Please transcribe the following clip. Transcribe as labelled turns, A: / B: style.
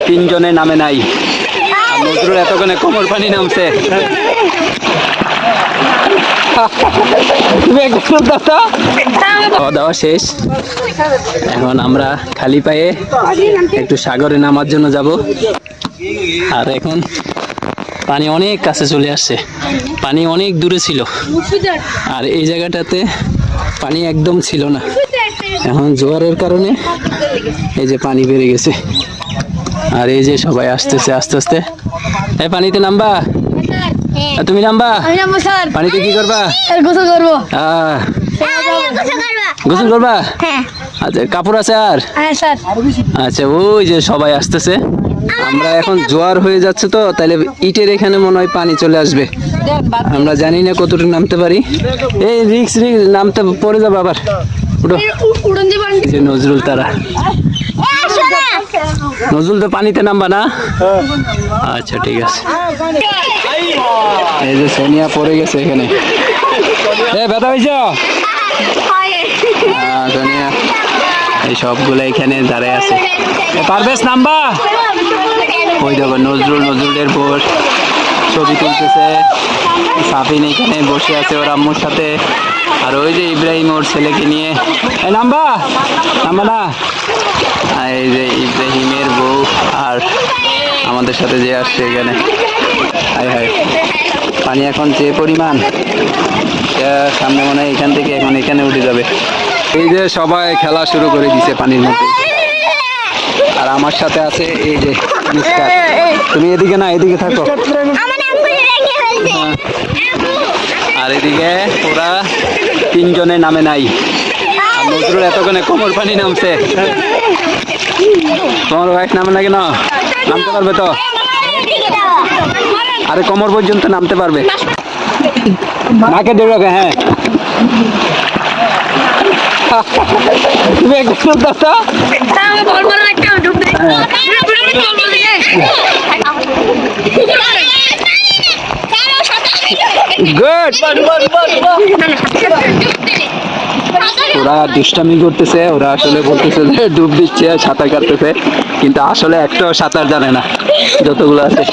A: তিনজনে নামে নাই। আর নজরুল এতক্ষণে কোমর পানি নামছে। খাওয়া দাওয়া শেষ, এখন আমরা খালি পায়ে একটু সাগরে নামার জন্য যাব। আর এখন পানি অনেক কাছে চলে আসছে, পানি অনেক দূরে ছিল, আর এই জায়গাটাতে পানি একদম ছিল না। এখন জোয়ারের কারণে এই যে পানি বেড়ে গেছে, আর এই যে সবাই আসতেছে আস্তে আস্তে। এই পানিতে নামবা? তুমি নামবা? পানিতে কি করবা? গোসল করবো। গোসল করবা? আচ্ছা, কাপড় আছে? আর আচ্ছা, ওই যে সবাই আসতেছে। আমরা এখন জোয়ার হয়ে যাচ্ছে তো, তাহলে ইটের এখানে মনে হয় পানি চলে আসবে। আমরা জানি না কতটুকু নামতে পারি। এই রিক্স নামতে পড়ে যাবো আবার। নজরুল তারা, নজরুল তো পানিতে নামবা না? আচ্ছা ঠিক আছে। এই যে সোনিয়া পড়ে গেছে এখানে। ব্যথা হয়েছে? সোনিয়া এই সবগুলো এখানে দাঁড়ায় আছে। পারবেশ নামবা? ওই দেখো নজরুলের বোর ছবি তুলতেছে। সাফিন এখানে বসে আছে ওর আম্মুর সাথে, আর ওই যে ইব্রাহিম ওর ছেলেকে নিয়ে। নামবা না? এই যে ইব্রাহিমের বউ আর আমাদের সাথে যে আসছে এখানে। হাই হাই, পানি এখন যে পরিমাণ, সামনে মনে হয় এখান থেকে এখন এখানে উঠে যাবে। এই যে সবাই খেলা শুরু করে দিছে পানির মধ্যে, আর আমার সাথে আছে এই যে মিস্টার। তুমি এদিকে না, এদিকে থাকো। আর এদিকে ওরা তিনজনে নামে নাই। আর নজরুল এতক্ষণে কোমর পানি নামছে। তোমার ওয়াইফ নামে না কেন? নামতে পারবে তো? আরে কোমর পর্যন্ত নামতে পারবে। নাকে দেড়কে। হ্যাঁ, তুমি একটু ওরা দুষ্টামি করতেছে, ওরা আসলে বলতেছে যে ডুব দিচ্ছে, সাঁতার কাটতেছে, কিন্তু আসলে একটাও সাঁতার জানে না যতগুলো আছে।